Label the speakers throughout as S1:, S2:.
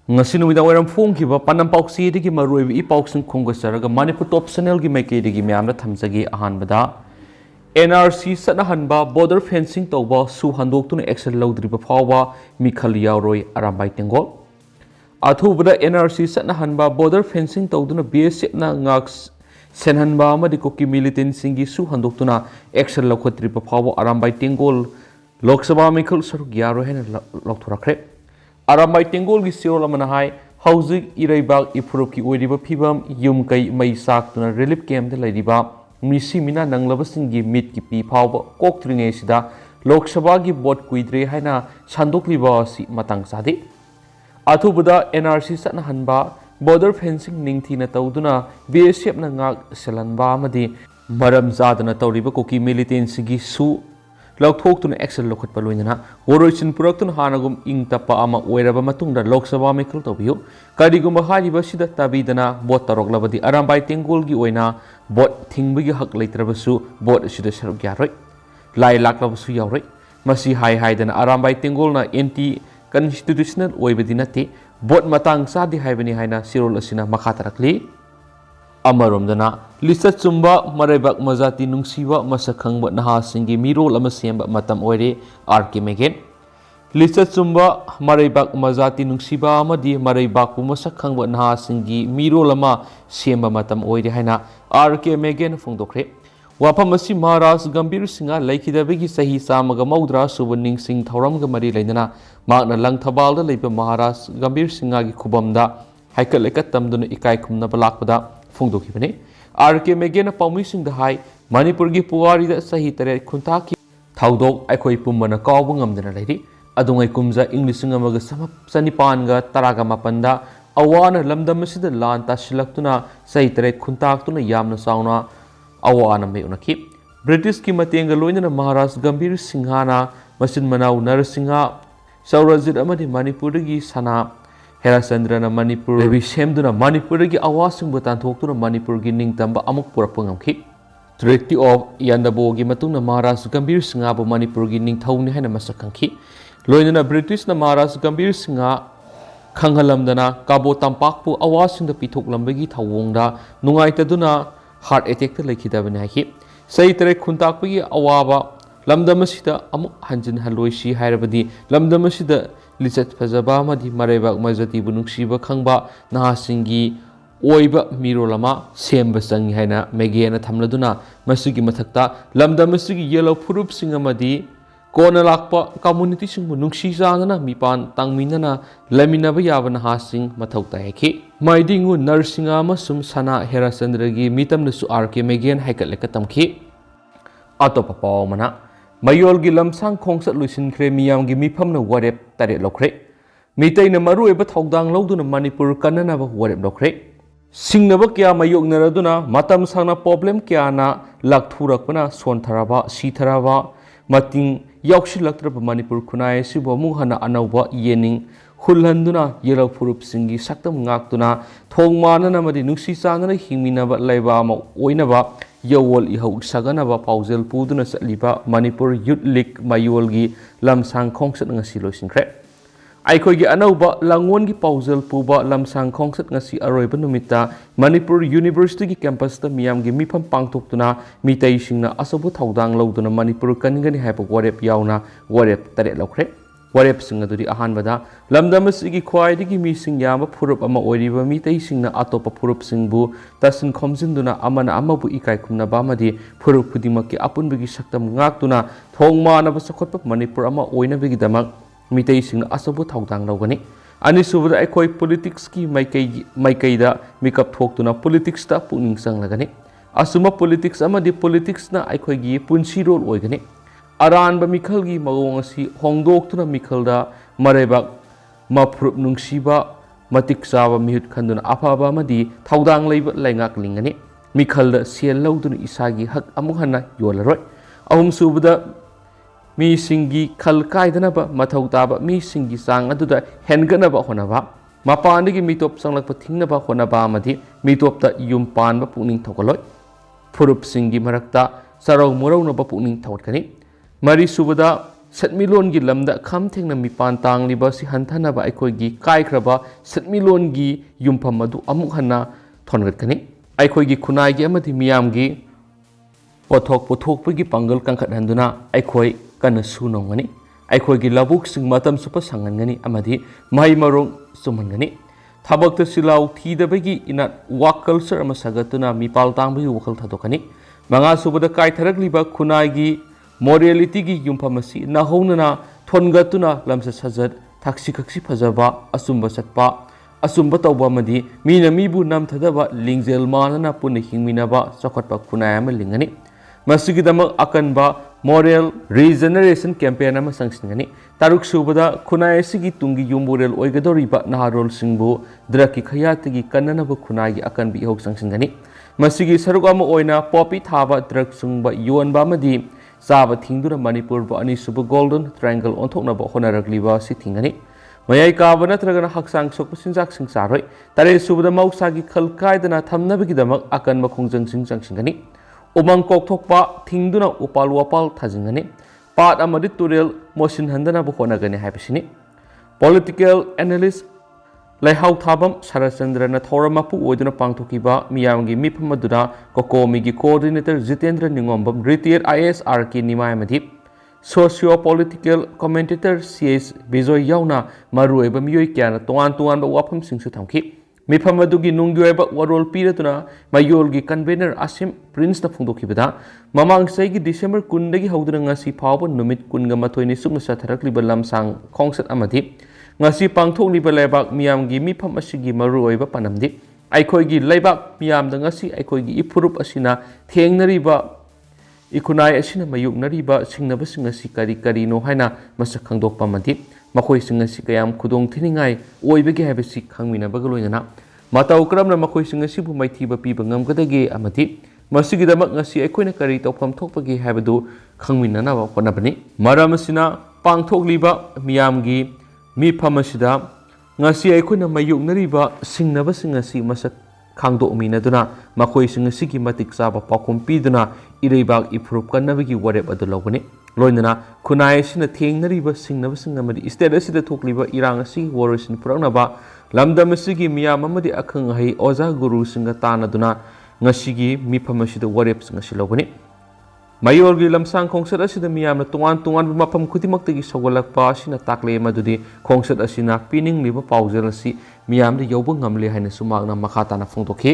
S1: ngasi numidang wairam phongkiba panam pauksi digi maroibi I pausing khongasaraga Manipur top channel gi maikei digi myamna thamjagi ahanbada NRC chatnahanba border fencing touba SoO handok tuna Action Loudriphaoba Mikhal Yaoroi Arambai tengol athubada NRC chatnahanba border fencing tawduna BSF na ngak senhanba amadi koki militant singi SoO handok tuna Action Loudriphaoba Arambai tengol Lok Sabha Mikhal Yaoroi hena lokthurakhre Arambai tengol gi sirol amana hai hauzik iraibak ipurup ki oiriba phibam yum kai mai sak tuna relief camp de lairiba misi mina nanglabasing gi mit ki pi phawba koktringe sida Lok Sabha gi bot kuidre haina sandokliba si matang sadi athubada NRC chatnahanba border fencing ningthina tawduna BSF na ngak selanba amadi maram zadana tawriba koki militant sigi SoO Laukthokuna Action Lokhatpa loinana Woroichin Puraktun Hanagum ing tapa ama oiraba matungda Lok Sabha Mikhal tawbiyu karigumba hariba sida tabidana bot taroklabadi Arambai tengol gi oina bot thingbigi hak leitrabasu bot sida saruk yaroi lai laklabasu yauroi masi haidana Arambai tengolna anti constitutional oibadi nate bot matang sadi haibani haina sirol asina makha tarakli Amaromdana lista chumba maraibak mazati nungsiba masakhangba naha singi mirol ama semba matam oire RK Megan lista chumba maraibak mazati nungsiba amadi maraibak pu masakhangba naha singi mirol ama semba matam oire haina RK Megan phongdokre wafam asi Maharaj Gambir Singha laikhidabagi sahi samaga maudra suba ningsing thauramga mari lainana magna langthabal da leiba Maharaj Gambir Singha gi khubamda haikal lekat tamduna ikai khumna balakpada Fungdokibane RK Megan Paumising the High Manipur gi Puari the Sahi Tere Kuntaki Taudok Akoi Pumana Kawbungam the lady Adungai Kumza English Singamaga Sanipanga Taraga Mapanda Awana Lamdamasi the Lan Tashilaktuna Sahi Tere Kuntaktuna Yamna Sauna Awana Meunaki British Kimatenga Loina Maharaj Gambir Singhana Masin Manau Narasingha Saurazid Amadi Manipurigi Sana Herasandra Manipur Levi Shemduna Manipur gi awasing butan thokuna Manipur gi ningtamba amuk purapangam Treaty of Yandabo gi matungna Maharaj Gambir Singha bu Manipur gi ningthawni haina masakangki loinana British na Maharaj Gambir Singha khanghalamdana Kabo Tampak pu awasing da pithoklambagi thawongda nungaitaduna heart attack ta lekhidabani hai saitre khuntakpagi awaba lamdamasida amuk hanjin haloisi hairabadi lamdamasida Lisat Fazaba Madi Marebak Mazati Bunuksiba Kangba Nahasingi Oiba Mirolama Semba Sang Haina Megana Tamladuna Masugi Matakta Lamda Masugi Yellow Purup Singamadi Kona Lakpa Community Sing Bunukshi Zana Mipan Tangminana Laminaba Yavan Hasing Matauta Heki Maidingu Nursingama Sum Sana Herasandragi Mitam Nusu RK Megan Hakalekatamki Atopapa Mana Mayol gi lamsang khongsat luisin khre miyam gi mifam na warep tare lokre mitai na maru eba thogdang loduna Manipur kanana ba warep lokre singnaba kya mayok naraduna matam sangna problem kya na lakthurakpana sontharaba sitharaba mating yauksilaktraba Manipur khunai sibo muhana anauba yening hulhanduna yellow purup singi saktam ngaktuna thongmana namadi nuksi chanana hingminaba laiba ma oinaba Yawol ihau saganaba pauzel puduna satliba Manipur Youth League Mayol gi lamsang khongsat ngasi loisinkre aikhoi gi anauba langon gi pauzel puba lamsang khongsat ngasi aroiba numita Manipur University gi campus ta miyam gi mifam pangthoktuna mitai singna asobu thaudang loduna Manipur kaningani haipa warep yauna warep tare lokre warep singa duri ahanbada lamdamas gi khwaidigi mi sing yama phurup ama oiriba mitai singna atopa phurup singbu tasin khomjinduna amana amabu ikai kumna bamadi phurup khudimaki apunbigi saktam ngaktuna thongma na basakhotpa Manipur ama oina bigi damak mitai singna asabu thaudang logani ani subada aikoi politics ki maikai da makeup thoktuna politics ta puning sang lagani asuma politics amadi politics na aikoi gi punsi role oigani Aranba Mikhal gi magong asi hongdok tuna Mikhal da marebak maprup nungsiba matik saba mihut khanduna afaba madi thaudang leiba laingak lingani Mikhal da sel loduna isagi hak amuhana yolaroi ahum subada mi singi khal kaidana ba mathau taba mi singi sang aduda hengana ba honaba mapandigi mitop sanglak pathingna ba honaba madi mitop ta yum pan ba puning thokaloi phurup singi marakta sarau murau na ba puning thawtkani Mari Subada ꯁꯠꯃꯤꯂꯣꯟꯒꯤ ꯂꯝꯗ ꯈꯝ ꯊꯦꯡꯅ ꯃꯤꯄꯥꯟ ꯇꯥꯡꯂꯤꯕ ꯑꯁꯤ ꯍꯟꯊꯅꯕ ꯑꯩꯈꯣꯏꯒꯤ ꯀꯥꯏꯈ꯭ꯔꯕ ꯁꯠꯃꯤꯂꯣꯟꯒꯤ ꯌꯨꯝꯐꯝ ꯑꯗꯨ ꯑꯃꯨꯛ ꯍꯟꯅ ꯊꯣꯟꯒꯠꯀꯅꯤ ꯑꯩꯈꯣꯏꯒꯤ ꯈꯨꯟꯅꯥꯏꯒꯤ ꯑꯃꯗꯤ ꯃꯤꯌꯥꯝꯒꯤ ꯄꯣꯠꯊꯣꯛ ꯄꯨꯊꯣꯛꯄꯒꯤ ꯄꯥꯡꯒꯜ ꯀꯟꯈꯠꯍꯟꯗꯨꯅ ꯑꯩꯈꯣꯏ ꯀꯟꯅ ꯁꯨꯅꯣꯡꯒꯅꯤ ꯑꯩꯈꯣꯏꯒꯤ ꯂꯧꯕꯨꯛꯁꯤꯡ ꯃꯇꯝ ꯆꯨꯞꯄ ꯁꯪꯍꯟꯒꯅꯤ ꯑꯃꯗꯤ ꯃꯍꯩ ꯃꯔꯣꯡ ꯆꯨꯝꯍꯟꯒꯅꯤ ꯊꯕꯛꯇ ꯆꯤꯜꯍꯥꯎ ꯊꯤꯗꯕꯒꯤ ꯏꯅꯠ ꯋꯥꯛ ꯀꯜꯆꯔ ꯑꯃ ꯁꯥꯒꯠꯇꯨꯅ ꯃꯤꯄꯥꯜ ꯇꯥꯡꯕꯒꯤ ꯋꯥꯈꯜ ꯊꯥꯗꯣꯛꯀꯅꯤ ꯃꯉꯥꯁꯨꯕꯗ ꯀꯥꯏꯊꯔꯛꯂꯤꯕ ꯈꯨꯟꯅꯥꯏꯒꯤ ꯃꯣꯔꯦꯂꯤꯇꯤꯒꯤ ꯌꯨꯝꯐꯝ ꯑꯁꯤ ꯅꯧꯍꯧꯅꯅ ꯊꯣꯟꯒꯠꯇꯨꯅ ꯂꯝꯆꯠ ꯁꯥꯖꯠ ꯊꯛꯁꯤ ꯈꯛꯁꯤ ꯐꯖꯕ ꯑꯆꯨꯝꯕ ꯆꯠꯄ ꯑꯆꯨꯝꯕ ꯇꯧꯕ ꯑꯃꯗꯤ ꯃꯤꯅ ꯃꯤꯕꯨ ꯅꯝꯊꯗꯕ ꯂꯤꯡꯖꯦꯜ ꯃꯥꯟꯅꯅ ꯄꯨꯟꯅ ꯍꯤꯡꯃꯤꯟꯅꯕ ꯆꯥꯎꯈꯠꯄ ꯈꯨꯟꯅꯥꯏ ꯑꯃ ꯂꯤꯡꯒꯅꯤ ꯃꯁꯤꯒꯤꯗꯃꯛ ꯑꯀꯟꯕ ꯃꯣꯔꯦꯜ ꯔꯤꯖꯅꯔꯦꯁꯟ ꯀꯦꯝꯄꯦꯟ ꯑꯃ ꯆꯪꯁꯤꯟꯒꯅꯤ ꯇꯔꯨꯛ ꯁꯨꯕꯗ ꯈꯨꯟꯅꯥꯏ ꯑꯁꯤꯒꯤ ꯇꯨꯡꯒꯤ ꯌꯨꯝꯕꯨꯔꯦꯜ ꯑꯣꯏꯒꯗꯧꯔꯤꯕ ꯅꯍꯥꯔꯣꯜꯁꯤꯡꯕꯨ ꯗ꯭ꯔꯒꯀꯤ ꯈꯌꯥꯠꯇꯒꯤ ꯀꯟꯅꯅꯕ ꯈꯨꯟꯅꯥꯏꯒꯤ ꯑꯀꯟꯕ ꯏꯍꯧ ꯆꯪꯁꯤꯟꯒꯅꯤ ꯃꯁꯤꯒꯤ ꯁꯔꯨꯛ ꯑꯃ ꯑꯣꯏꯅ ꯄꯣꯄꯤ ꯊꯥꯕ ꯗ꯭ꯔꯒ ꯁꯨꯡꯕ ꯌꯣꯟꯕ ꯑꯃꯗꯤ ꯆꯥꯕ ꯊꯤꯡꯗꯨꯅ ꯃꯅꯤꯄꯨꯔꯕꯨ ꯑꯅꯤꯁꯨꯕ ꯒꯣꯜꯗꯟ ꯇ꯭ꯔꯥꯏꯡꯒꯜ ꯑꯣꯟꯊꯣꯛꯅꯕ ꯍꯣꯠꯅꯔꯛꯂꯤꯕ ꯑꯁꯤ ꯊꯤꯡꯒꯅꯤ ꯃꯌꯥꯏ ꯀꯥꯕ ꯅꯠꯇ꯭ꯔꯒꯅ ꯍꯛꯆꯥꯡ ꯁꯣꯛꯄ ꯆꯤꯟꯖꯥꯛꯁꯤꯡ ꯆꯥꯔꯣꯏ ꯇꯔꯦꯠ ꯁꯨꯕꯗ ꯃꯍꯧꯁꯥꯒꯤ ꯈꯜ ꯀꯥꯏꯗꯅ ꯊꯝꯅꯕꯒꯤꯗꯃꯛ ꯑꯀꯟꯕ ꯈꯣꯡꯖꯪꯁꯤꯡ ꯆꯪꯁꯤꯟꯒꯅꯤ ꯎꯃꯪ ꯀꯣꯛꯊꯣꯛꯄ ꯊꯤꯡꯗꯨꯅ ꯎꯄꯥꯜ ꯋꯥꯄꯥꯜ ꯊꯥꯖꯤꯟꯒꯅꯤ ꯄꯥꯠ ꯑꯃꯗꯤ ꯇꯨꯔꯦꯜ ꯃꯣꯠꯁꯤꯟꯍꯟꯗꯅꯕ ꯍꯣꯠꯅꯒꯅꯤ ꯍꯥꯏꯕꯁꯤꯅꯤ ꯄꯣꯂꯤꯇꯤꯀꯦꯜ ꯑꯦꯅꯥꯂꯤꯁ ꯂꯩꯍꯥꯎ ꯊꯥꯕꯝ ꯁꯔꯠꯆꯟꯗ꯭ꯔꯅ ꯊꯧꯔꯝ ꯃꯄꯨ ꯑꯣꯏꯗꯨꯅ ꯄꯥꯡꯊꯣꯛꯈꯤꯕ ꯃꯤꯌꯥꯝꯒꯤ ꯃꯤꯐꯝ ꯑꯗꯨꯗ ꯀꯣꯀꯣꯃꯤꯒꯤ ꯀꯣꯑꯣꯔꯗꯤꯅꯦꯇꯔ ꯖꯤꯇꯦꯟꯗ꯭ꯔ ꯅꯤꯉꯣꯝꯕꯝ ꯔꯤꯇꯤꯌꯔ IAS RK ꯅꯤꯃꯥꯏ ꯑꯃꯗꯤ ꯁꯣꯁꯤꯑꯣ ꯄꯣꯂꯤꯇꯤꯀꯦꯜ ꯀꯣꯃꯦꯟꯇꯦꯇꯔ CH ꯕꯤꯖꯣꯏ ꯌꯥꯎꯅ ꯃꯔꯨꯑꯣꯏꯕ ꯃꯤꯑꯣꯏ ꯀꯌꯥꯅ ꯇꯣꯉꯥꯟ ꯇꯣꯉꯥꯟꯕ ꯋꯥꯐꯝꯁꯤꯡꯁꯨ ꯊꯝꯈꯤ ꯃꯤꯐꯝ ꯑꯗꯨꯒꯤ ꯅꯨꯡꯒꯤ ꯑꯣꯏꯕ ꯋꯥꯔꯣꯜ ꯄꯤꯔꯗꯨꯅ ꯃꯌꯣꯜꯒꯤ ꯀꯟꯚꯦꯅꯔ ꯑꯁꯤꯝ ꯄ꯭ꯔꯤꯟꯁꯅ ꯐꯣꯡꯗꯣꯛꯈꯤꯕꯗ ꯃꯃꯥꯡ ꯆꯍꯤꯒꯤ ꯗꯤꯁꯦꯝꯕꯔ 10ꯗꯒꯤ ꯍꯧꯗꯨꯅ ꯉꯁꯤ ꯐꯥꯎꯕ ꯅꯨꯃꯤꯠ 18ꯅꯤ ꯁꯨꯞꯅ ꯆꯠꯊꯔꯛꯂꯤꯕ ꯂꯝꯁꯥꯡ ꯈꯣꯡꯆꯠ ꯑꯃꯗꯤ ꯉꯁꯤ ꯄꯥꯡꯊꯣꯛꯂꯤꯕ ꯂꯩꯕꯥꯛ ꯃꯤꯌꯥꯝꯒꯤ ꯃꯤꯐꯝ ꯑꯁꯤꯒꯤ ꯃꯔꯨꯑꯣꯏꯕ ꯄꯥꯟꯗꯝꯗꯤ ꯑꯩꯈꯣꯏꯒꯤ ꯂꯩꯕꯥꯛ ꯃꯤꯌꯥꯝꯗ ꯉꯁꯤ ꯑꯩꯈꯣꯏꯒꯤ ꯏꯐꯨꯔꯨꯞ ꯑꯁꯤꯅ ꯊꯦꯡꯅꯔꯤꯕ इखुनाय असिना मायुकनरिबा सिंगनबसिंग असि करी करीनो हाइना मसक खंगदोकपा अमदि मखोइसिंग असि कयाम खुदोंग थिनिंगाय ओइबगे हाइबसि खंगमिनबग लोइनना माताउ करमना मखोइसिंग असिबु माइथिबा पिबा ngamgdage amati मसिगिदमक ngasi अखोइना करी तौफम थोकपगे हाइबदु खंगमिननाबा होनबनि मरम असिना पांगथोकलिबा मियामगी मिफम असिदा ngasi अखोइना मायुकनरिबा सिंगनबसिंग असि मसक खांगदोमिनदुना मखोइसिंग असिगी मतिक चाबा पाखोम पिदुना इरेबाग इफ्रुप कन्नबगी वरेब अदु लौगनि लोइनना खुनाय असिना थेंगनरिबा सिंगनबसिंग अमदि स्टेट असिदा थोकलिबा इरांग असि वोरसिन पुरंगनबा लमदम असिगी मियाम अमदि अखंग हई ओजा गुरु सिंग तानदुना ngasiगी मिफम असिदा वरेब सिंग असि लौगनि मायोरगी लमसांग खोंसत असिदा मियामना तोंगान तोंगान मफम खुदिमक्तगी सौगलकपा असिना ताकले मदुदि खोंसत असिना पिनिंगलिबा पाउजल असि मियामदि यौब ngamle हाइना सुमागना मखाताना फोंदोखि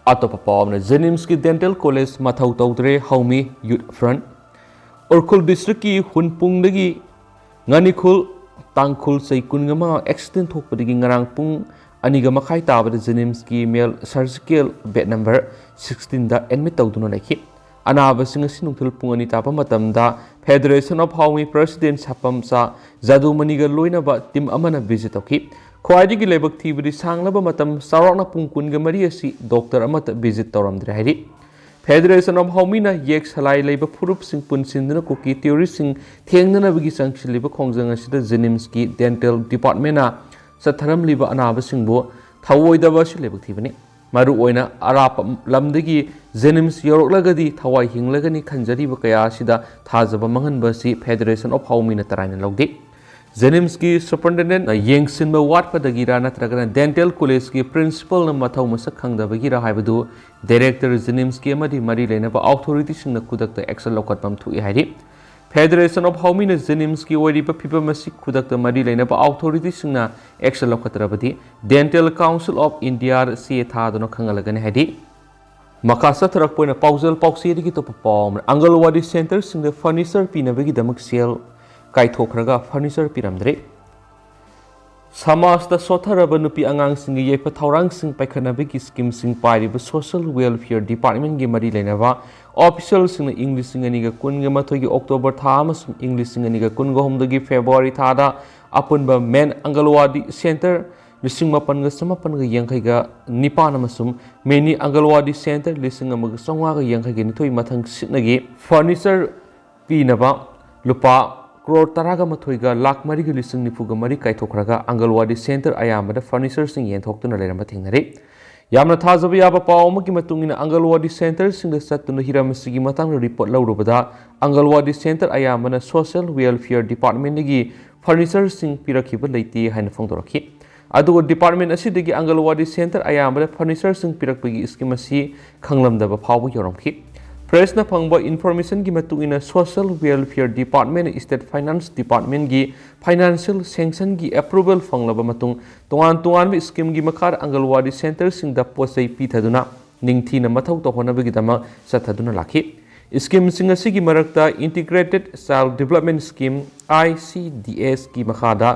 S1: अतोप पावना जेनिम्स की डेंटल कॉलेज मथौ तौद्रे Haomee Youth Front Ukhrul district की हुनपुंगदगी nganikhul tangkhul seikungama accident thokpadigi ngarang pung aniga makhai tabada जेनिम्स की मेल सर्जिकल बेड नंबर 16 दा एडमिट तौदुना लाइखि अनाबसिंग असि नुथुल पुंगनि तापा मतमदा फेडरेशन ऑफ हाउमी प्रेसिडेंट सापमसा जादुमनिगा लोइनबा टीम अमना विजिट तौखि ख्वाइदिगी लेबक थीबदि सांगलबा मतम सावरना पुंग कुनगा मरि असि डॉक्टर अमत विजिट तौरमद्रे हाइरि फेडरेशन ऑफ हाउमीना येक सलाई लेबा फुरुप सिंग पुनसिंदुना कुकी थ्योरी सिंग थेंगनबगी संगसिलिबा खोंजंग असिदा जेनिम्स की डेंटल डिपार्टमेंटना सथरमलिबा अनाबसिंगबो थवोइदबा असि लेबक थीबनि मरु ओइना अराप लमदगी जेनिम्स योरकलगदी थवाई हिंगलगनी खंजरीबा कया असिदा थाजबा मंगनबसि फेडरेशन ऑफ हाउमीना तराइना लौदे जेनिम्स की सुपरिटेंडेंट येंगसिनबा वाटपदगिरा नत्रगना डेंटल कॉलेज की प्रिंसिपल न मथौ मसक खंगदबगिरा हाइबदु डायरेक्टर जेनिम्स की अमदि मरि लेनबा अथॉरिटी सिंगना खुदकता एक्शन लौखटपम थुइ हाइरि फेडरेशन ऑफ हाउमीना जेनिम्स की ओइरिबा फिबमसि खुदकता मरि लेनबा अथॉरिटी सिंगना एक्शन लौखतरबदि डेंटल काउंसिल ऑफ इंडिया सी थादुना खंगलगने हाइरि मखा सथरकपोइना पाउजल पाउसेदिगी तोप पाम अंगलवाडी सेंटर सिंगदा फर्नीचर पिनबगी दमक सेल काइथोखरगा फर्नीचर पिरमद्रे समाजदा सोथरबा नुपि आंगांसिंग येफ थौरांगसिंग पाइखनबगी स्कीमसिंग पाइरिबा सोशल वेलफेयर डिपार्टमेंट गी मरि लेनबा ऑफिशियल सिंग इंग्लिश सिंग अनिगा कुनगा मथोगी अक्टोबर था अमसुंग इंग्लिश सिंग अनिगा कुनगा होमदगी फेब्रुआरी थादा अपुनबा मेन अंगलवाडी सेंटर लिसिंग मपनगा समपनगा यंखैगा निपान अमसुंग मेनी अंगलवाडी सेंटर लिसिंग अमगा संवागा यंखैगा निथोई मथंग सिटनगी फर्नीचर पिनबा लुपा क्रोर तरागा मथोइगा लाख मरिगा लिसिंग निफुगा मरि काइथोखरगा अंगलवाडी सेंटर अयामदा फर्नीचर सिंग येंथोक्तुना लेरंबा थेंगनरे ꯌꯥꯝꯅ ꯊꯥꯖꯕ ꯌꯥꯕ ꯄꯥꯎ ꯑꯃꯒꯤ ꯃꯇꯨꯡ ꯏꯟꯅ ꯑꯪꯒꯜꯋꯥꯗꯤ ꯁꯦꯟꯇꯔꯁꯤꯡꯗ ꯆꯠꯇꯨꯅ ꯍꯤꯔꯝ ꯑꯁꯤꯒꯤ ꯃꯇꯥꯡꯗ ꯔꯤꯄꯣꯔꯠ ꯂꯧꯔꯨꯕꯗ ꯑꯪꯒꯜꯋꯥꯗꯤ ꯁꯦꯟꯇꯔ ꯑꯌꯥꯝꯕꯅ ꯁꯣꯁꯤꯌꯦꯜ ꯋꯦꯜꯐꯤꯌꯔ ꯗꯤꯄꯥꯔꯠꯃꯦꯟꯇꯒꯤ ꯐꯔꯅꯤꯆꯔꯁꯤꯡ ꯄꯤꯔꯛꯈꯤꯕ ꯂꯩꯇꯦ ꯍꯥꯏꯅ ꯐꯣꯡꯗꯣꯔꯛꯈꯤ꯫ ꯑꯗꯨꯒ ꯗꯤꯄꯥꯔꯠꯃꯦꯟ ꯑꯁꯤꯗꯒꯤ ꯑꯪꯒꯜꯋꯥꯗꯤ ꯁꯦꯟꯇꯔ ꯑꯌꯥꯝꯕꯗ ꯐꯔꯅꯤꯆꯔꯁꯤꯡ ꯄꯤꯔꯛꯄꯒꯤ ꯁ꯭ꯀꯤꯝ ꯑꯁꯤ ꯈꯪꯂꯝꯗꯕ ꯐꯥꯎꯕ ꯌꯧꯔꯝꯈꯤ꯫ ꯄ꯭ꯔꯦꯁꯅ ꯐꯪꯕ ꯏꯟꯐꯣꯔꯃꯦꯁꯟꯒꯤ ꯃꯇꯨꯡ ꯏꯟꯅ social welfare department state finance ꯗꯤꯄꯥꯔꯠꯃꯦꯟꯠꯒꯤ ꯐꯥꯏꯅꯥꯟꯁꯤꯌꯦꯜ ꯁꯦꯡꯁꯟꯒꯤ ꯑꯦꯄ꯭ꯔꯨꯚꯦꯜ ꯐꯪꯂꯕ ꯃꯇꯨꯡ ꯇꯣꯉꯥꯟ-ꯇꯣꯉꯥꯟꯕ ꯁ꯭ꯀꯤꯝꯒꯤ ꯃꯈꯥꯗ ꯑꯪꯒꯜꯋꯥꯗꯤ ꯁꯦꯟꯇꯔꯁꯤꯡꯗ ꯄꯣꯠꯆꯩ ꯄꯤꯊꯗꯨꯅ ꯅꯤꯡꯊꯤꯅ ꯃꯊꯧ ꯇꯧꯍꯟꯅꯕꯒꯤꯗꯃꯛ ꯆꯠꯊꯗꯨꯅ ꯂꯥꯛꯈꯤ꯫ ꯁ꯭ꯀꯤꯝꯁꯤꯡ ꯑꯁꯤꯒꯤ ꯃꯔꯛꯇ ꯏꯟꯇꯤꯒ꯭ꯔꯦꯇꯦꯗ ꯆꯥꯏꯜꯗ ꯗꯤꯚꯦꯂꯞꯃꯦꯟꯠ ꯁ꯭ꯀꯤꯝ (ICDS)ꯒꯤ ꯃꯈꯥꯗ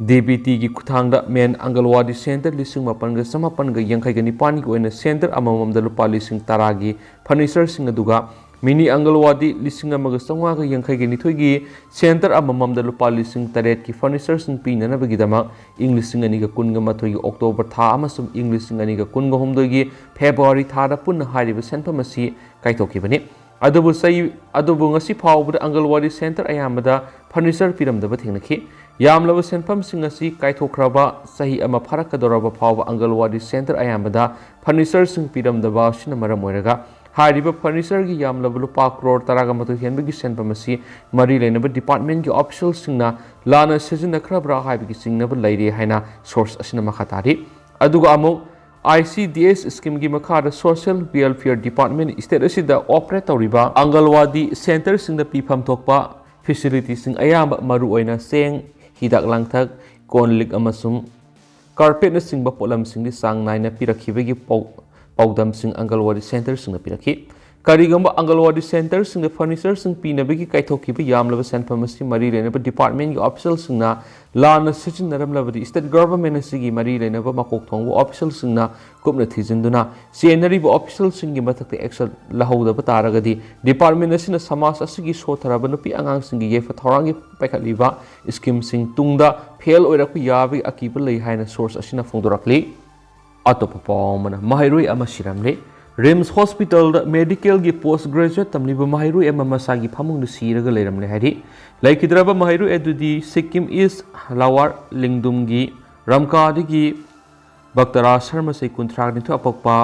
S1: ꯗꯦꯕꯤꯇꯤꯒꯤ ꯈꯨꯠꯊꯥꯡꯗ ꯃꯦꯟ ꯑꯪꯒꯜꯋꯥꯗꯤ ꯁꯦꯟꯇꯔ 9,989ꯒꯤ ꯑꯣꯏꯅ ꯁꯦꯟꯇꯔ ꯑꯃꯃꯝꯗ ꯂꯨꯄꯥ 10,000ꯒꯤ ꯐꯔꯅꯤꯆꯔꯁꯤꯡ ꯑꯗꯨꯒ ꯃꯤꯅꯤ ꯑꯪꯒꯜꯋꯥꯗꯤ 1,992ꯒꯤ ꯁꯦꯟꯇꯔ ꯑꯃꯃꯝꯗ ꯂꯨꯄꯥ 8,000ꯒꯤ ꯐꯔꯅꯤꯆꯔꯁꯤꯡ ꯄꯤꯅꯅꯕꯒꯤꯗꯃꯛ ꯏꯪ 2018ꯒꯤ ꯑꯣꯛꯇꯣꯕꯔ ꯊꯥ ꯑꯃꯁꯨꯡ ꯏꯪ 2018ꯒꯤ ꯐꯦꯕ꯭ꯔꯨꯋꯥꯔꯤ ꯊꯥꯗ ꯄꯨꯟꯅ ꯍꯥꯏꯔꯤꯕ ꯁꯦꯟꯐꯝ ꯑꯁꯤ ꯀꯥꯏꯊꯣꯛꯈꯤꯕꯅꯤ꯫ ꯑꯗꯨꯕꯨ ꯉꯁꯤ ꯐꯥꯎꯕꯗ ꯑꯪꯒꯜꯋꯥꯗꯤ ꯁꯦꯟꯇꯔ ꯑꯌꯥꯝꯕꯗ ꯐꯔꯅꯤꯆꯔ ꯄꯤꯔꯝꯗꯕ ꯊꯦꯡꯅꯈꯤ꯫ ꯌꯥꯝꯂꯕ ꯁꯦꯟꯐꯝꯁꯤꯡ ꯑꯁꯤ ꯀꯥꯏꯊꯣꯛꯈ꯭ꯔꯕ ꯆꯍꯤ ꯑꯃ ꯐꯥꯔꯛꯀꯗꯧꯔꯕ ꯐꯥꯎꯕ ꯑꯪꯒꯜꯋꯥꯗꯤ ꯁꯦꯟꯇꯔ ꯑꯌꯥꯝꯕꯗ ꯐꯔꯅꯤꯆꯔꯁꯤꯡ ꯄꯤꯔꯝꯗꯕ ꯑꯁꯤꯅ ꯃꯔꯝ ꯑꯣꯏꯔꯒ ꯍꯥꯏꯔꯤꯕ ꯐꯔꯅꯤꯆꯔꯒꯤ ꯌꯥꯝꯂꯕ ꯂꯨꯄꯥ ꯀ꯭ꯔꯣꯔ 13 ꯍꯦꯟꯕꯒꯤ ꯁꯦꯟꯐꯝ ꯑꯁꯤ ꯃꯔꯤ ꯂꯩꯅꯕ ꯗꯤꯄꯥꯔꯠꯃꯦꯟꯠꯀꯤ ꯑꯣꯐꯤꯁꯤꯌꯦꯜꯁꯤꯡꯅ ꯂꯥꯟꯅ ꯁꯤꯖꯤꯟꯅꯈ꯭ꯔꯕ꯭ꯔꯥ ꯍꯥꯏꯕꯒꯤ ꯆꯤꯡꯅꯕ ꯂꯩꯔꯦ ꯍꯥꯏꯅ ꯁꯣꯔꯁ ꯑꯁꯤꯅ ꯃꯈꯥ ꯇꯥꯔꯤ꯫ ꯑꯗꯨꯒ ꯑꯃꯨꯛ ICDS ꯁ꯭ꯀꯤꯝꯒꯤ ꯃꯈꯥꯗ ꯁꯣꯁꯤꯌꯦꯜ ꯋꯦꯜꯐꯤꯌꯔ ꯗꯤꯄꯥꯔꯠꯃꯦꯟꯠ ꯁ꯭ꯇꯦꯠ ꯑꯁꯤꯗ ꯑꯣꯄꯔꯦꯠ ꯇꯧꯔꯤꯕ ꯑꯪꯒꯜꯋꯥꯗꯤ ꯁꯦꯟꯇꯔꯁꯤꯡꯗ ꯄꯤꯐꯝ ꯊꯣꯛꯄ ꯐꯦꯁꯤꯂꯤꯇꯤꯁꯤꯡ ꯑꯌꯥꯝꯕ ꯃꯔꯨꯑꯣꯏꯅ ꯆꯦꯡ, ꯍꯤꯗꯥꯛ-ꯂꯥꯡꯊꯛ, ꯀꯣꯟ-ꯂꯤꯛ ꯑꯃꯁꯨꯡ ꯀꯥꯔꯄꯦꯠꯅꯆꯤꯡꯕ ꯄꯣꯠꯂꯝꯁꯤꯡꯗꯤ ꯆꯥꯡ ꯅꯥꯏꯅ ꯄꯤꯔꯛꯈꯤꯕꯒꯤ ꯄꯥꯎꯗꯝꯁꯤꯡ ꯑꯪꯒꯜꯋꯥꯗꯤ ꯁꯦꯟꯇꯔꯁꯤꯡꯅ ꯄꯤꯔꯛꯈꯤ꯫ ꯀꯔꯤꯒꯨꯝꯕ ꯑꯪꯒꯜꯋꯥꯗꯤ ꯁꯦꯟꯇꯔꯁꯤꯡꯗ ꯐꯔꯅꯤꯆꯔꯁꯤꯡ ꯄꯤꯅꯕꯒꯤ ꯀꯥꯏꯊꯣꯛꯈꯤꯕ ꯌꯥꯝꯂꯕ ꯁꯦꯟꯐꯝ ꯑꯁꯤ ꯃꯔꯤ ꯂꯩꯅꯕ ꯗꯤꯄꯥꯔꯠꯃꯦꯟꯠꯀꯤ ꯑꯣꯐꯤꯁꯤꯌꯦꯜꯁꯤꯡꯅ ꯂꯥꯟꯅ ꯁꯤꯖꯤꯟꯅꯔꯝꯂꯕꯗꯤ ꯁ꯭ꯇꯦꯠ ꯒꯚꯔꯟꯃꯦꯟꯠ ꯑꯁꯤꯒꯤ ꯃꯔꯤ ꯂꯩꯅꯕ ꯃꯀꯣꯛ ꯊꯣꯡꯕ ꯑꯣꯐꯤꯁꯤꯌꯦꯜꯁꯤꯡꯅ ꯀꯨꯞꯅ ꯊꯤꯖꯤꯟꯗꯨꯅ ꯆꯦꯟꯅꯔꯤꯕ ꯑꯣꯐꯤꯁꯤꯌꯦꯜꯁꯤꯡꯒꯤ ꯃꯊꯛꯇ ꯑꯦꯛꯁꯟ ꯂꯧꯍꯧꯗꯕ ꯇꯥꯔꯒꯗꯤ ꯗꯤꯄꯥꯔꯠꯃꯦꯟꯠ ꯑꯁꯤꯅ ꯁꯃꯥꯖ ꯑꯁꯤꯒꯤ ꯁꯣꯠꯊꯔꯕ ꯅꯨꯄꯤ ꯑꯉꯥꯡꯁꯤꯡꯒꯤ ꯌꯥꯏꯐ ꯊꯧꯔꯥꯡꯒꯤ ꯄꯥꯏꯈꯠꯂꯤꯕ ꯁ꯭ꯀꯤꯝꯁꯤꯡ ꯇꯨꯡꯗ ꯐꯦꯜ ꯑꯣꯏꯔꯛꯄ ꯌꯥꯕꯒꯤ ꯑꯀꯤꯕ ꯂꯩ ꯍꯥꯏꯅ ꯁꯣꯔꯁ ꯑꯁꯤꯅ ꯐꯣꯡꯗꯣꯔꯛꯂꯤ꯫ ꯑꯇꯣꯞꯄ ꯄꯥꯎ ꯑꯃꯅ ꯃꯍꯩꯔꯣꯏ ꯑꯃ ꯁꯤꯔꯝꯂꯦ꯫ ꯔꯤꯝꯁ ꯍꯣꯁꯄꯤꯇꯥꯜꯗ ꯃꯦꯗꯤꯀꯦꯜꯒꯤ ꯄꯣꯁꯠ ꯒ꯭ꯔꯦꯖꯨꯑꯦꯠ ꯇꯝꯂꯤꯕ ꯃꯍꯩꯔꯣꯏ ꯑꯃ ꯃꯁꯥꯒꯤ ꯐꯃꯨꯡꯗ ꯁꯤꯔꯒ ꯂꯩꯔꯝꯂꯦ ꯍꯥꯏꯔꯤ꯫ ꯂꯩꯈꯤꯗ꯭ꯔꯕ ꯃꯍꯩꯔꯣꯏ ꯑꯗꯨꯗꯤ ꯁꯤꯛꯀꯤꯝ ꯏꯁ ꯂꯋꯥꯔ ꯂꯤꯡꯗꯨꯝꯒꯤ ꯔꯝꯀꯥꯗꯒꯤ ꯕꯛꯇꯔꯥꯖ ꯁꯔꯃ ꯆꯍꯤ 32 ꯑꯄꯣꯛꯄ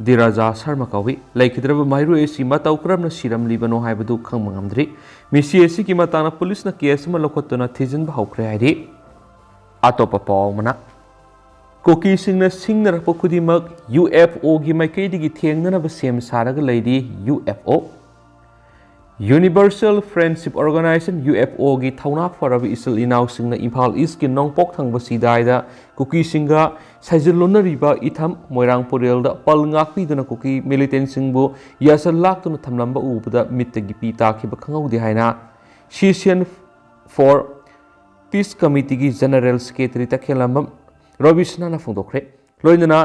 S1: ꯙꯤꯔꯥꯖꯥ ꯁꯔꯃ ꯀꯧꯏ꯫ ꯂꯩꯈꯤꯗ꯭ꯔꯕ ꯃꯍꯩꯔꯣꯏ ꯑꯁꯤ ꯃꯇꯧ ꯀꯔꯝꯅ ꯁꯤꯔꯝꯂꯤꯕꯅꯣ ꯍꯥꯏꯕꯗꯨ ꯈꯪꯕ ꯉꯝꯗ꯭ꯔꯤ꯫ ꯃꯤꯁꯤ ꯑꯁꯤꯒꯤ ꯃꯇꯥꯡꯗ ꯄꯨꯂꯤꯁꯅ ꯀꯦꯁ ꯑꯃ ꯂꯧꯈꯠꯇꯨꯅ ꯊꯤꯖꯤꯟꯕ ꯍꯧꯈ꯭ꯔꯦ ꯍꯥꯏꯔꯤ꯫ ꯑꯇꯣꯞꯄ ꯄꯥꯎ ꯑꯃꯅ ꯀꯨꯀꯤꯁꯤꯡꯅ ꯁꯤꯡꯅꯔꯛꯄ ꯈꯨꯗꯤꯡꯃꯛ UFOꯒꯤ ꯃꯥꯏꯀꯩꯗꯒꯤ ꯊꯦꯡꯅꯅꯕ ꯁꯦꯝ ꯁꯥꯔꯒ ꯂꯩꯔꯤ꯫ UFO ꯌꯨꯅꯤꯚꯔꯁꯦꯜ ꯐ꯭ꯔꯦꯟꯗꯁꯤꯞ ꯑꯣꯔꯒꯅꯥꯏꯖꯦꯁꯟ UFOꯒꯤ ꯊꯧꯅꯥ ꯐꯔꯕ ꯏꯆꯤꯜ ꯏꯅꯥꯎꯁꯤꯡꯅ ꯏꯝꯐꯥꯜ ꯏꯁꯀꯤ ꯅꯣꯡꯄꯣꯛꯊꯪꯕ ꯆꯤꯗꯥꯏꯗ ꯀꯨꯀꯤꯁꯤꯡꯒ ꯁꯥꯏꯖꯜꯂꯣꯟꯅꯔꯤꯕ ꯏꯊꯝ ꯃꯣꯏꯔꯥꯡꯄꯨꯔꯦꯜꯗ ꯄꯜ ꯉꯥꯛꯄꯤꯗꯨꯅ ꯀꯨꯀꯤ ꯃꯤꯂꯤꯇꯦꯟꯠꯁꯤꯡꯕꯨ ꯌꯥꯁꯜ ꯂꯥꯛꯇꯨꯅ ꯊꯝꯂꯝꯕ ꯎꯕꯗ ꯃꯤꯠꯇꯒꯤ ꯄꯤ ꯇꯥꯈꯤꯕ ꯈꯪꯍꯧꯗꯦ ꯍꯥꯏꯅ ꯁꯤꯁꯤꯌꯟ ꯐꯣꯔ ꯄꯤꯁ ꯀꯃꯤꯇꯤꯒꯤ ꯖꯦꯅꯔꯦꯜ ꯁꯦꯀ꯭ꯔꯦꯇꯔꯤ ꯇꯈꯦꯜꯂꯝꯕꯝ ꯔꯣꯕꯤꯁꯅꯥꯅ ꯐꯣꯡꯗꯣꯛꯈ꯭ꯔꯦ꯫ ꯂꯣꯏꯅꯅ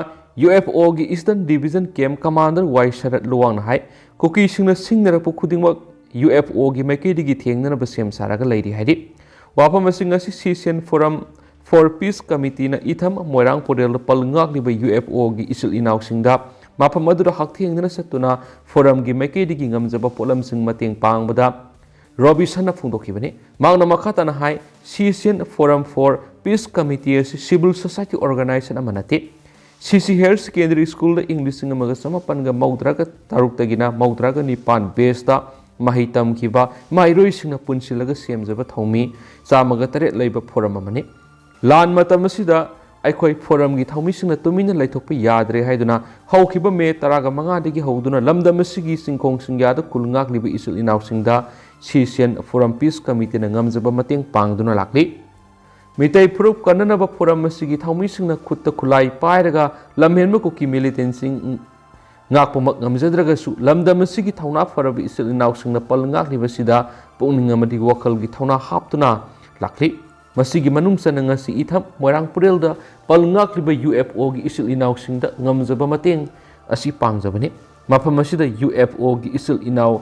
S1: UFOꯒꯤ ꯏꯁꯇꯔꯟ ꯗꯤꯚꯤꯖꯟ ꯀꯦꯝꯞ ꯀꯃꯥꯟꯗꯔ ꯋꯥꯏ ꯁꯔꯠ ꯂꯨꯋꯥꯡꯅ ꯍꯥꯏ ꯀꯨꯀꯤꯁꯤꯡꯅ ꯁꯤꯡꯅꯔꯛꯄ ꯈꯨꯗꯤꯡꯃꯛ UFOꯒꯤ ꯃꯥꯏꯀꯩꯗꯒꯤ ꯊꯦꯡꯅꯅꯕ ꯁꯦꯝ ꯁꯥꯔꯒ ꯂꯩꯔꯤ ꯍꯥꯏꯔꯤ꯫ ꯋꯥꯐꯝ ꯑꯁꯤ ꯉꯁꯤ ꯁꯤꯁꯤꯌꯟ ꯐꯣꯔꯝ ꯐꯣꯔ ꯄꯤꯁ ꯀꯃꯤꯇꯤꯅ ꯏꯊꯝ ꯃꯣꯏꯔꯥꯡꯄꯨꯔꯦꯜꯗ ꯄꯜ ꯉꯥꯛꯂꯤꯕ UFOꯒꯤ ꯏꯆꯤꯜ ꯏꯅꯥꯎꯁꯤꯡꯗ ꯃꯐꯝ ꯑꯗꯨꯗ ꯍꯛꯊꯦꯡꯅꯅ ꯆꯠꯇꯨꯅ ꯐꯣꯔꯝꯒꯤ ꯃꯥꯏꯀꯩꯗꯒꯤ ꯉꯝꯖꯕ ꯄꯣꯠꯂꯝꯁꯤꯡ ꯃꯇꯦꯡ ꯄꯥꯡꯕꯗ ꯔꯣꯕꯤꯁꯟꯅ ꯐꯣꯡꯗꯣꯛꯈꯤꯕꯅꯤ꯫ ꯃꯍꯥꯛꯅ ꯃꯈꯥ ꯇꯥꯅ ꯍꯥꯏ ꯁꯤꯁꯤꯌꯟ ꯐꯣꯔꯝ ꯐꯣꯔ ꯄꯤꯁ ꯀꯃꯤꯇꯤ ꯑꯁꯤ ꯁꯤꯚꯤꯜ ꯁꯣꯁꯥꯏꯇꯤ ꯑꯣꯔꯒꯅꯥꯏꯖꯦꯁꯟ ꯑꯃ ꯅꯠꯇꯦ꯫ ꯁꯤꯁꯤ ꯍꯥꯌꯔ ꯁꯦꯀꯦꯟꯗꯔꯤ ꯁ꯭ꯀꯨꯜꯗ ꯏꯪ 1993ꯒꯤꯅ 95 ꯕꯦꯁꯇ ꯃꯍꯩ ꯇꯝꯈꯤꯕ ꯃꯍꯩꯔꯣꯏꯁꯤꯡꯅ ꯄꯨꯟꯁꯤꯜꯂꯒ ꯁꯦꯝꯖꯕ ꯊꯧꯃꯤ 108 ꯂꯩꯕ ꯐꯣꯔꯝ ꯑꯃꯅꯤ꯫ ꯂꯥꯟ ꯃꯇꯝ ꯑꯁꯤꯗ ꯑꯩꯈꯣꯏ ꯐꯣꯔꯝꯒꯤ ꯊꯧꯃꯤꯁꯤꯡꯅ ꯇꯨꯃꯤꯟꯅ ꯂꯩꯊꯣꯛꯄ ꯌꯥꯗ꯭ꯔꯦ ꯍꯥꯏꯗꯨꯅ ꯍꯧꯈꯤꯕ ꯃꯦ 15ꯗꯒꯤ ꯍꯧꯗꯨꯅ ꯂꯝꯗꯝ ꯑꯁꯤꯒꯤ ꯆꯤꯡꯈꯣꯡ ꯆꯤꯡꯌꯥꯗ ꯈꯨꯜ ꯉꯥꯛꯂꯤꯕ ꯏꯆꯤꯜ ꯏꯅꯥꯎꯁꯤꯡꯗ ꯁꯤꯁꯤꯌꯟ ꯐꯣꯔꯝ ꯄꯤꯁ ꯀꯃꯤꯇꯤꯅ ꯉꯝꯖꯕ ꯃꯇꯦꯡ ꯄꯥꯡꯗꯨꯅ ꯂꯥꯛꯂꯤ꯫ ꯃꯤꯇꯩ ꯐꯨꯔꯨꯞ ꯀꯟꯅꯅꯕ ꯐꯣꯔꯝ ꯑꯁꯤꯒꯤ ꯊꯧꯃꯤꯁꯤꯡꯅ ꯈꯨꯠꯇ ꯈꯨꯠꯂꯥꯏ ꯄꯥꯏꯔꯒ ꯂꯝꯍꯦꯟꯕ ꯀꯨꯀꯤ ꯃꯤꯂꯤꯇꯦꯟꯠꯁꯤꯡ ꯉꯥꯛꯄꯃꯛ ꯉꯝꯖꯗ꯭ꯔꯒꯁꯨ ꯂꯝꯗꯝ ꯑꯁꯤꯒꯤ ꯊꯧꯅꯥ ꯐꯔꯕ ꯏꯆꯤꯜ ꯏꯅꯥꯎꯁꯤꯡꯅ ꯄꯜ ꯉꯥꯛꯂꯤꯕꯁꯤꯗ ꯄꯨꯛꯅꯤꯡ ꯑꯃꯗꯤ ꯋꯥꯈꯜꯒꯤ ꯊꯧꯅꯥ ꯍꯥꯞꯇꯨꯅ ꯂꯥꯛꯂꯤ꯫ ꯃꯁꯤꯒꯤ ꯃꯅꯨꯡ ꯆꯟꯅ ꯉꯁꯤ ꯏꯊꯝ ꯃꯣꯏꯔꯥꯡꯄꯨꯔꯦꯜꯗ ꯄꯜ ꯉꯥꯛꯂꯤꯕ UFOꯒꯤ ꯏꯆꯤꯜ ꯏꯅꯥꯎꯁꯤꯡꯗ ꯉꯝꯖꯕ ꯃꯇꯦꯡ ꯑꯁꯤ ꯄꯥꯡꯖꯕꯅꯤ꯫ ꯃꯐꯝ ꯑꯁꯤꯗ UFOꯒꯤ ꯏꯆꯤꯜ ꯏꯅꯥꯎ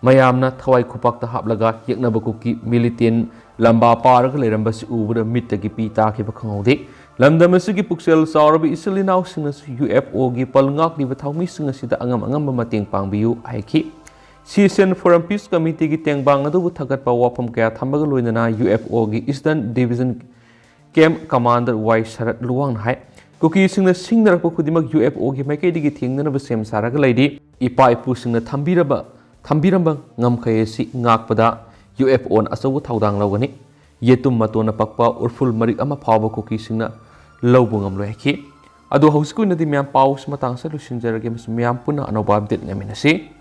S1: ꯃꯌꯥꯝꯅ ꯊꯋꯥꯏ ꯈꯨꯄꯥꯛꯇ ꯍꯥꯞꯂꯒ ꯌꯦꯛꯅꯕ ꯀꯨꯀꯤ ꯃꯤꯂꯤꯇꯦꯟꯠ ꯂꯝꯕꯥ ꯄꯥꯔꯒ ꯂꯩꯔꯝꯕꯁꯤ ꯎꯕꯗ ꯃꯤꯠꯇꯒꯤ ꯄꯤ ꯇꯥꯈꯤꯕ ꯈꯪꯍꯧꯗꯦ꯫ ꯂꯝꯗꯝ ꯑꯁꯤꯒꯤ ꯄꯨꯛꯆꯦꯜ ꯆꯥꯎꯔꯕ ꯏꯆꯤꯜ ꯏꯅꯥꯎꯁꯤꯡꯅꯁꯨ UFOꯒꯤ ꯄꯜ ꯉꯥꯛꯂꯤꯕ ꯊꯧꯃꯤꯁꯤꯡ ꯑꯁꯤꯗ ꯑꯉꯝ-ꯑꯉꯝꯕ ꯃꯇꯦꯡ ꯄꯥꯡꯕꯤꯌꯨ ꯍꯥꯏꯈꯤ꯫ ꯁꯤꯁꯤꯌꯟ ꯐꯣꯔꯝ ꯄꯤꯁ ꯀꯃꯤꯇꯤꯒꯤ ꯇꯦꯡꯕꯥꯡ ꯑꯗꯨꯕꯨ ꯊꯥꯒꯠꯄ ꯋꯥꯐꯝ ꯀꯌꯥ ꯊꯝꯕꯒ ꯂꯣꯏꯅꯅ UFOꯒꯤ ꯏꯁꯇꯔꯟ ꯗꯤꯚꯤꯖꯟ ꯀꯦꯝꯞ ꯀꯃꯥꯟꯗꯔ ꯋꯥꯏ ꯁꯔꯠ ꯂꯨꯋꯥꯡꯅ ꯍꯥꯏ कुकीसिंगना सिंगनरप खुदिमक UFO की माइकैदगी थेंगनब सेम सारागा लैदि इपा इपुसिंगना थंबिरंबा ngamkhayesi ngakpada UFO na asawu thaudang lawgani yetum matona pakpa urful marik ama phawba cookiesingna lawbu ngamloi ki adu hausku na di myam paus matang sa lusinjarage myam puna anoba update ngaminasi